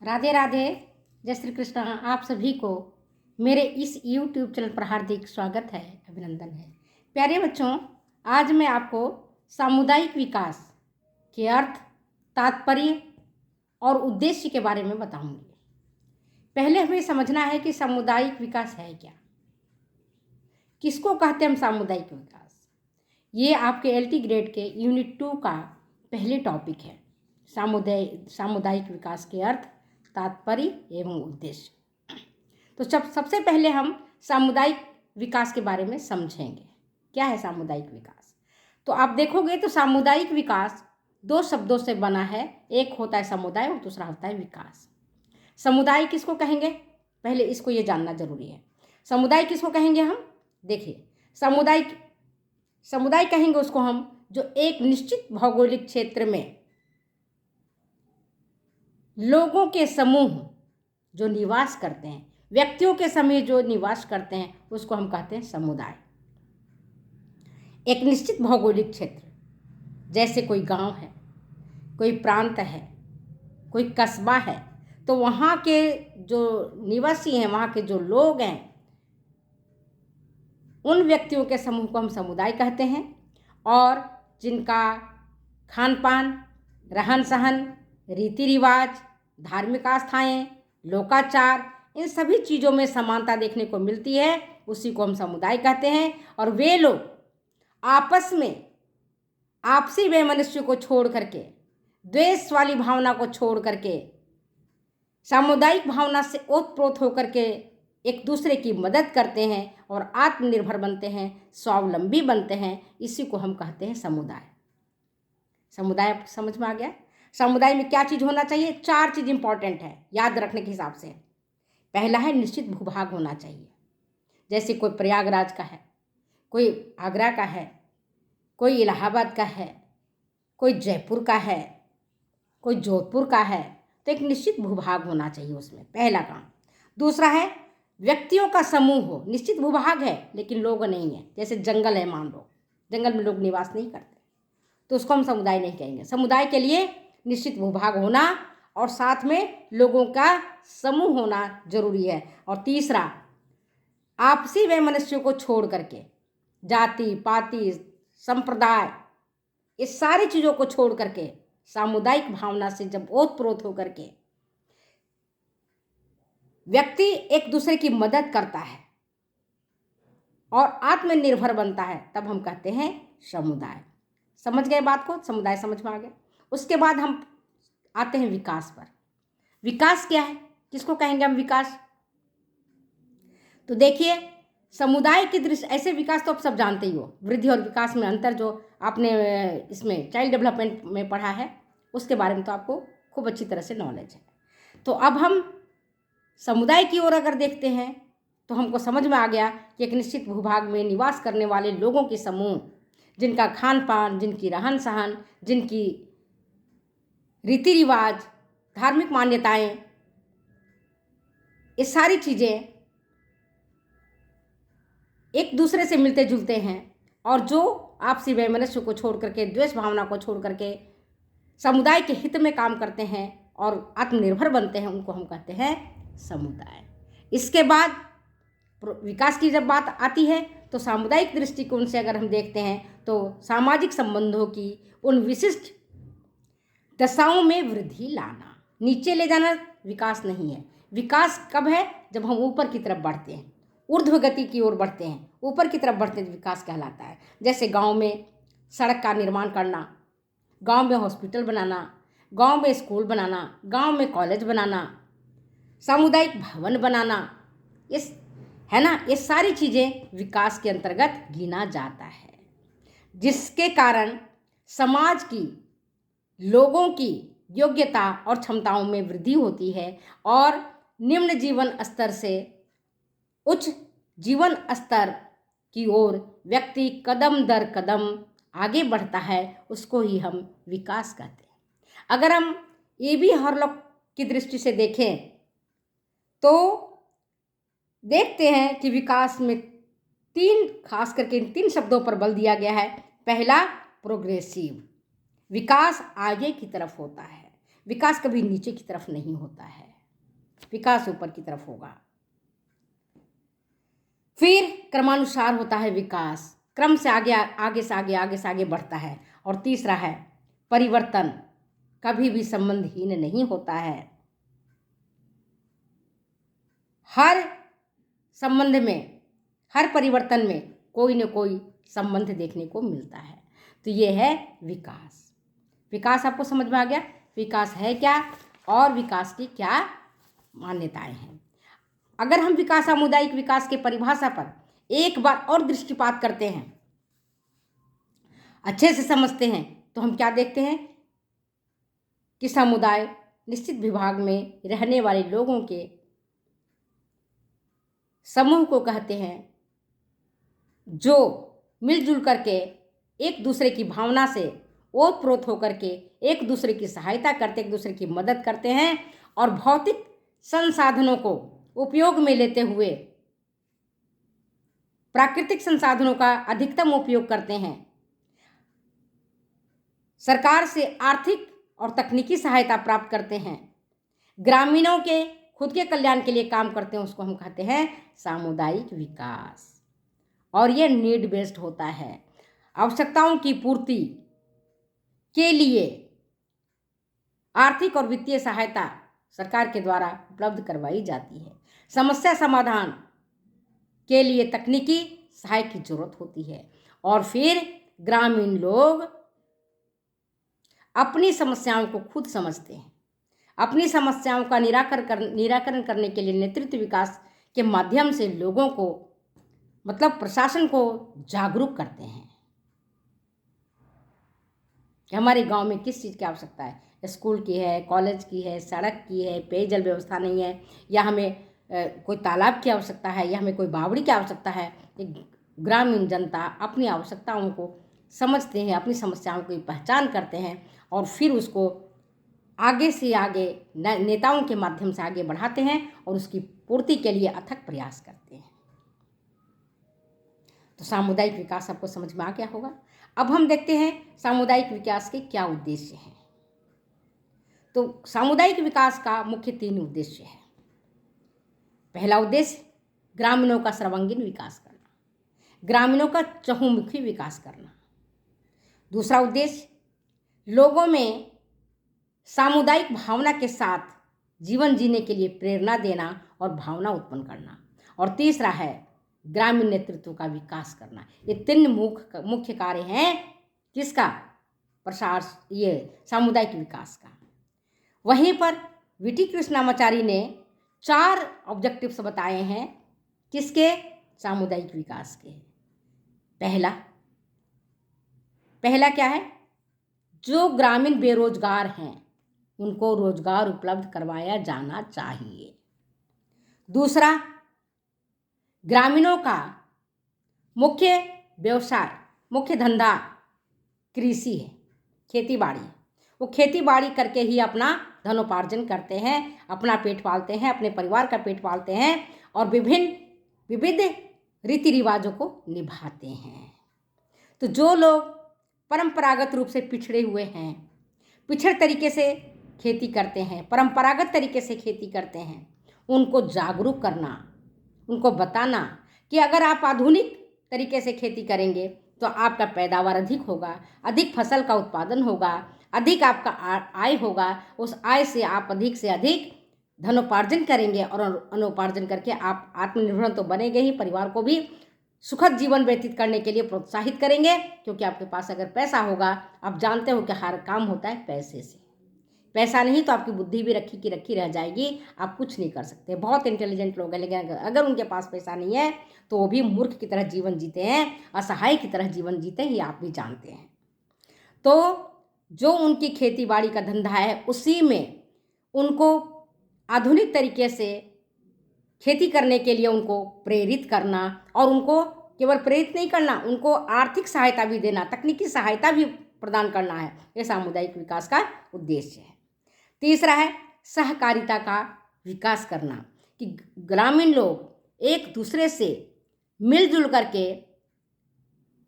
राधे राधे। जय श्री कृष्ण। आप सभी को मेरे इस YouTube चैनल पर हार्दिक स्वागत है, अभिनंदन है। प्यारे बच्चों, आज मैं आपको सामुदायिक विकास के अर्थ, तात्पर्य और उद्देश्य के बारे में बताऊंगी। पहले हमें समझना है कि सामुदायिक विकास है क्या, किसको कहते हैं हम सामुदायिक विकास। ये आपके LT ग्रेड के यूनिट 2 का पहले टॉपिक है, सामुदायिक विकास के अर्थ, तात्पर्य एवं उद्देश्य। तो सबसे पहले हम सामुदायिक विकास के बारे में समझेंगे। क्या है सामुदायिक विकास? तो आप देखोगे तो सामुदायिक विकास दो शब्दों से बना है। एक होता है समुदाय और दूसरा होता है विकास। समुदाय किसको कहेंगे, पहले इसको ये जानना जरूरी है। समुदाय किसको कहेंगे हम? देखिए, समुदाय कहेंगे उसको हम जो एक निश्चित भौगोलिक क्षेत्र में लोगों के समूह जो निवास करते हैं, व्यक्तियों के समूह जो निवास करते हैं, उसको हम कहते हैं समुदाय। एक निश्चित भौगोलिक क्षेत्र, जैसे कोई गांव है, कोई प्रांत है, कोई कस्बा है, तो वहाँ के जो निवासी हैं, वहाँ के जो लोग हैं, उन व्यक्तियों के समूह को हम समुदाय कहते हैं। और जिनका खान पान, रहन सहन, रीति रिवाज, धार्मिक आस्थाएं, लोकाचार, इन सभी चीज़ों में समानता देखने को मिलती है, उसी को हम समुदाय कहते हैं। और वे लोग आपस में आपसी वैमनस्य को छोड़ करके, द्वेष वाली भावना को छोड़ करके, सामुदायिक भावना से ओतप्रोत होकर के एक दूसरे की मदद करते हैं और आत्मनिर्भर बनते हैं, स्वावलंबी बनते हैं। इसी को हम कहते हैं समुदाय। समुदाय समझ में आ गया? समुदाय में क्या चीज़ होना चाहिए? 4 चीज़ इंपॉर्टेंट है याद रखने के हिसाब से। पहला है निश्चित भूभाग होना चाहिए। जैसे कोई प्रयागराज का है, कोई आगरा का है, कोई इलाहाबाद का है, कोई जयपुर का है, कोई जोधपुर का है, तो एक निश्चित भूभाग होना चाहिए उसमें, पहला काम। दूसरा है व्यक्तियों का समूह हो। निश्चित भूभाग है लेकिन लोग नहीं है, जैसे जंगल है, मान लो जंगल में लोग निवास नहीं करते, तो उसको हम समुदाय नहीं कहेंगे। समुदाय के लिए निश्चित भूभाग होना और साथ में लोगों का समूह होना जरूरी है। और तीसरा, आपसी वैमनस्यों को छोड़ करके, जाति पाति संप्रदाय, इस सारी चीज़ों को छोड़ करके सामुदायिक भावना से जब ओतप्रोत होकर के व्यक्ति एक दूसरे की मदद करता है और आत्मनिर्भर बनता है, तब हम कहते हैं समुदाय। समझ गए बात को? समुदाय समझ में आ गया। उसके बाद हम आते हैं विकास पर। विकास क्या है, किसको कहेंगे हम विकास? तो देखिए, समुदाय की दृष्टि, ऐसे विकास तो आप सब जानते ही हो। वृद्धि और विकास में अंतर जो आपने इसमें चाइल्ड डेवलपमेंट में पढ़ा है, उसके बारे में तो आपको खूब अच्छी तरह से नॉलेज है। तो अब हम समुदाय की ओर अगर देखते हैं तो हमको समझ में आ गया कि एक निश्चित भूभाग में निवास करने वाले लोगों के समूह, जिनका खान पान, जिनकी रहन सहन, जिनकी रीति रिवाज, धार्मिक मान्यताएं, ये सारी चीज़ें एक दूसरे से मिलते जुलते हैं और जो आपसी वैमनस्य को छोड़ करके, द्वेष भावना को छोड़ करके समुदाय के हित में काम करते हैं और आत्मनिर्भर बनते हैं, उनको हम कहते हैं समुदाय। इसके बाद विकास की जब बात आती है तो सामुदायिक दृष्टिकोण से अगर हम देखते हैं तो सामाजिक संबंधों की उन विशिष्ट दशाओं में वृद्धि लाना, नीचे ले जाना विकास नहीं है। विकास कब है? जब हम ऊपर की तरफ बढ़ते हैं, ऊर्ध्व गति की ओर बढ़ते हैं, ऊपर की तरफ बढ़ते हैं, विकास कहलाता है। जैसे गांव में सड़क का निर्माण करना, गांव में हॉस्पिटल बनाना, गांव में स्कूल बनाना, गांव में कॉलेज बनाना, सामुदायिक भवन बनाना, इस है ना, ये सारी चीज़ें विकास के अंतर्गत गिना जाता है, जिसके कारण समाज की, लोगों की योग्यता और क्षमताओं में वृद्धि होती है और निम्न जीवन स्तर से उच्च जीवन स्तर की ओर व्यक्ति कदम दर कदम आगे बढ़ता है। उसको ही हम विकास कहते हैं। अगर हम ए.बी. हॉलॉक की दृष्टि से देखें तो देखते हैं कि विकास में खास करके 3 शब्दों पर बल दिया गया है। पहला, प्रोग्रेसिव, विकास आगे की तरफ होता है। विकास कभी नीचे की तरफ नहीं होता है, विकास ऊपर की तरफ होगा। फिर क्रमानुसार होता है विकास, क्रम से आगे आगे से आगे आगे से आगे बढ़ता है। और तीसरा है परिवर्तन, कभी भी संबंधहीन नहीं होता है। हर संबंध में, हर परिवर्तन में कोई न कोई संबंध देखने को मिलता है। तो ये है विकास। विकास आपको समझ में आ गया, विकास है क्या और विकास की क्या मान्यताएं हैं। अगर हम विकास, सामुदायिक विकास के परिभाषा पर एक बार और दृष्टिपात करते हैं, अच्छे से समझते हैं, तो हम क्या देखते हैं कि समुदाय निश्चित विभाग में रहने वाले लोगों के समूह को कहते हैं, जो मिलजुल करके एक दूसरे की भावना से ओतप्रोत होकर के एक दूसरे की सहायता करते, एक दूसरे की मदद करते हैं और भौतिक संसाधनों को उपयोग में लेते हुए प्राकृतिक संसाधनों का अधिकतम उपयोग करते हैं। सरकार से आर्थिक और तकनीकी सहायता प्राप्त करते हैं, ग्रामीणों के खुद के कल्याण के लिए काम करते हैं, उसको हम कहते हैं सामुदायिक विकास। और ये नीड बेस्ड होता है, आवश्यकताओं की पूर्ति के लिए आर्थिक और वित्तीय सहायता सरकार के द्वारा उपलब्ध करवाई जाती है। समस्या समाधान के लिए तकनीकी सहायता की जरूरत होती है। और फिर ग्रामीण लोग अपनी समस्याओं को खुद समझते हैं, अपनी समस्याओं का निराकरण करने के लिए नेतृत्व विकास के माध्यम से लोगों को, मतलब प्रशासन को जागरूक करते हैं कि हमारे गांव में किस चीज़ की आवश्यकता है, स्कूल की है, कॉलेज की है, सड़क की है, पेयजल व्यवस्था नहीं है, या हमें कोई तालाब की आवश्यकता है, या हमें कोई बावड़ी की आवश्यकता है। ग्रामीण जनता अपनी आवश्यकताओं को समझते हैं, अपनी समस्याओं की पहचान करते हैं और फिर उसको आगे से आगे नेताओं के माध्यम से आगे बढ़ाते हैं और उसकी पूर्ति के लिए अथक प्रयास करते हैं। तो सामुदायिक विकास आपको समझ में आ गया होगा। अब हम देखते हैं सामुदायिक विकास के क्या उद्देश्य हैं। तो सामुदायिक विकास का मुख्य 3 उद्देश्य है। पहला उद्देश्य ग्रामीणों का सर्वांगीण विकास करना, ग्रामीणों का चहुमुखी विकास करना। दूसरा उद्देश्य लोगों में सामुदायिक भावना के साथ जीवन जीने के लिए प्रेरणा देना और भावना उत्पन्न करना। और तीसरा है ग्रामीण नेतृत्व का विकास करना। ये 3 मुख्य कार्य हैं किसका, प्रसार, ये सामुदायिक विकास का। वहीं पर वीटी कृष्णामाचारी ने 4 ऑब्जेक्टिव्स बताए हैं किसके, सामुदायिक विकास के। पहला क्या है, जो ग्रामीण बेरोजगार हैं उनको रोजगार उपलब्ध करवाया जाना चाहिए। दूसरा, ग्रामीणों का मुख्य व्यवसाय, मुख्य धंधा कृषि है, खेती बाड़ी। वो खेती बाड़ी करके ही अपना धनोपार्जन करते हैं, अपना पेट पालते हैं, अपने परिवार का पेट पालते हैं और विविध रीति रिवाजों को निभाते हैं। तो जो लोग परंपरागत रूप से पिछड़े हुए हैं, पिछड़ तरीके से खेती करते हैं, परंपरागत तरीके से खेती करते हैं, उनको जागरूक करना, उनको बताना कि अगर आप आधुनिक तरीके से खेती करेंगे तो आपका पैदावार अधिक होगा, अधिक फसल का उत्पादन होगा, अधिक आपका आय होगा। उस आय से आप अधिक से अधिक धनोपार्जन करेंगे और अनुपार्जन करके आप आत्मनिर्भर तो बनेंगे ही, परिवार को भी सुखद जीवन व्यतीत करने के लिए प्रोत्साहित करेंगे। क्योंकि आपके पास अगर पैसा होगा, आप जानते हो कि हर काम होता है पैसे से। पैसा नहीं तो आपकी बुद्धि भी रखी की रखी रह जाएगी, आप कुछ नहीं कर सकते। बहुत इंटेलिजेंट लोग हैं, लेकिन अगर उनके पास पैसा नहीं है तो वो भी मूर्ख की तरह जीवन जीते हैं, असहाय की तरह जीवन जीते हैं, ये आप भी जानते हैं। तो जो उनकी खेती बाड़ी का धंधा है उसी में उनको आधुनिक तरीके से खेती करने के लिए उनको प्रेरित करना, और उनको केवल प्रेरित नहीं करना, उनको आर्थिक सहायता भी देना, तकनीकी सहायता भी प्रदान करना है। ये सामुदायिक विकास का उद्देश्य है। तीसरा है सहकारिता का विकास करना, कि ग्रामीण लोग एक दूसरे से मिलजुल करके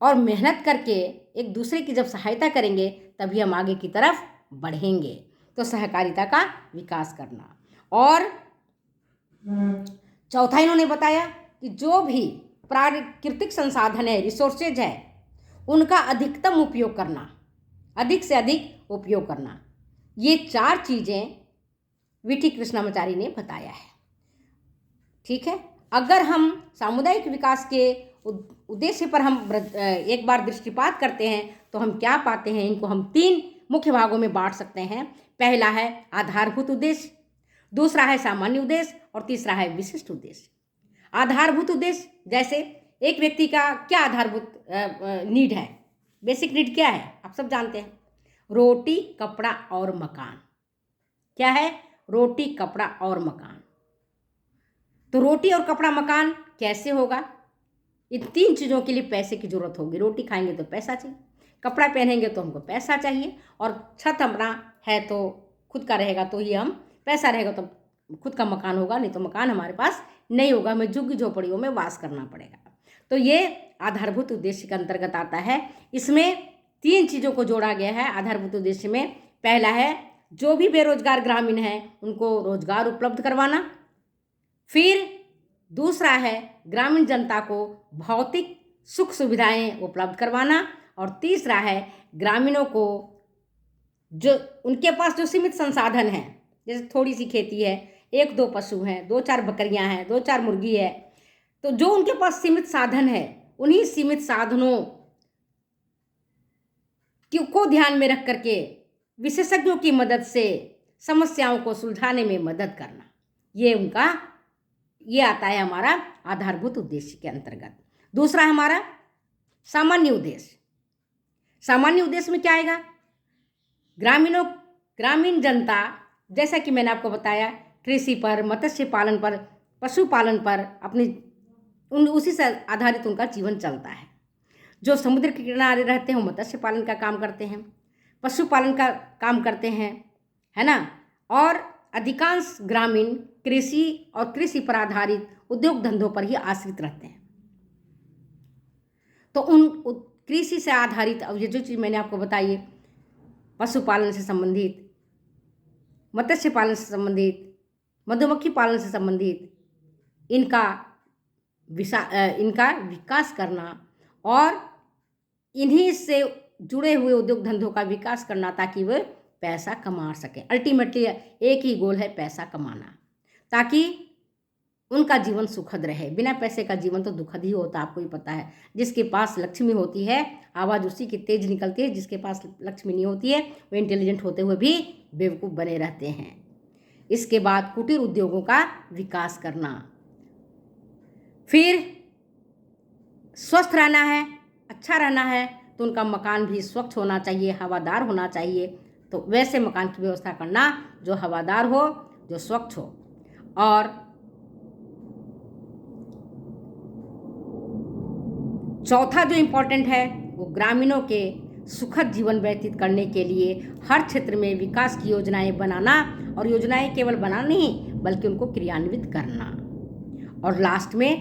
और मेहनत करके एक दूसरे की जब सहायता करेंगे तभी हम आगे की तरफ बढ़ेंगे। तो सहकारिता का विकास करना। और चौथा इन्होंने बताया कि जो भी प्राकृतिक संसाधन है, रिसोर्सेज है, उनका अधिकतम उपयोग करना, अधिक से अधिक उपयोग करना। ये 4 चीज़ें वीटी कृष्णामाचारी ने बताया है। ठीक है, अगर हम सामुदायिक विकास के उद्देश्य पर हम एक बार दृष्टिपात करते हैं तो हम क्या पाते हैं, इनको हम 3 मुख्य भागों में बांट सकते हैं। पहला है आधारभूत उद्देश्य, दूसरा है सामान्य उद्देश्य और तीसरा है विशिष्ट उद्देश्य। आधारभूत उद्देश्य, जैसे एक व्यक्ति का क्या आधारभूत नीड है, बेसिक नीड क्या है, आप सब जानते हैं, रोटी, कपड़ा और मकान। क्या है? रोटी, कपड़ा और मकान। तो रोटी और कपड़ा मकान कैसे होगा? इन 3 चीज़ों के लिए पैसे की जरूरत होगी। रोटी खाएंगे तो पैसा चाहिए, कपड़ा पहनेंगे तो हमको पैसा चाहिए, और छत अपना है तो खुद का रहेगा तो ही हम, पैसा रहेगा तो खुद का मकान होगा, नहीं तो मकान हमारे पास नहीं होगा, हमें झुग्गी झोपड़ियों में वास करना पड़ेगा। तो ये आधारभूत उद्देश्य के अंतर्गत आता है। इसमें 3 चीज़ों को जोड़ा गया है आधारभूत उद्देश्य में। पहला है जो भी बेरोजगार ग्रामीण हैं उनको रोजगार उपलब्ध करवाना। फिर दूसरा है ग्रामीण जनता को भौतिक सुख सुविधाएं उपलब्ध करवाना। और तीसरा है ग्रामीणों को जो उनके पास जो सीमित संसाधन हैं, जैसे थोड़ी सी खेती है, 1-2 पशु हैं, 2-4 बकरियां हैं, 2-4 मुर्गी है, तो जो उनके पास सीमित साधन है, उन्हीं सीमित साधनों को ध्यान में रख करके विशेषज्ञों की मदद से समस्याओं को सुलझाने में मदद करना, ये आता है हमारा आधारभूत उद्देश्य के अंतर्गत। दूसरा हमारा सामान्य उद्देश्य। सामान्य उद्देश्य में क्या आएगा? ग्रामीण जनता, जैसा कि मैंने आपको बताया, कृषि पर, मत्स्य पालन पर, पशुपालन पर उसी से आधारित उनका जीवन चलता है। जो समुद्र के किनारे रहते हैं वो मत्स्य पालन का काम करते हैं, पशुपालन का काम करते हैं, है ना। और अधिकांश ग्रामीण कृषि और कृषि पर आधारित उद्योग धंधों पर ही आश्रित रहते हैं। तो उन कृषि से आधारित, अब ये जो चीज़ मैंने आपको बताई, पशुपालन से संबंधित, मत्स्य पालन से संबंधित, मधुमक्खी पालन से संबंधित, इनका विकास करना और इन्हीं से जुड़े हुए उद्योग धंधों का विकास करना, ताकि वे पैसा कमा सकें। अल्टीमेटली एक ही गोल है, पैसा कमाना, ताकि उनका जीवन सुखद रहे। बिना पैसे का जीवन तो दुखद ही होता, आपको ही पता है। जिसके पास लक्ष्मी होती है आवाज़ उसी की तेज निकलती है, जिसके पास लक्ष्मी नहीं होती है वो इंटेलिजेंट होते हुए भी बेवकूफ़ बने रहते हैं। इसके बाद कुटीर उद्योगों का विकास करना। फिर स्वस्थ रहना है, अच्छा रहना है तो उनका मकान भी स्वच्छ होना चाहिए, हवादार होना चाहिए। तो वैसे मकान की व्यवस्था करना जो हवादार हो, जो स्वच्छ हो। और चौथा जो इम्पोर्टेंट है वो ग्रामीणों के सुखद जीवन व्यतीत करने के लिए हर क्षेत्र में विकास की योजनाएं बनाना, और योजनाएं केवल बनाना नहीं बल्कि उनको क्रियान्वित करना। और लास्ट में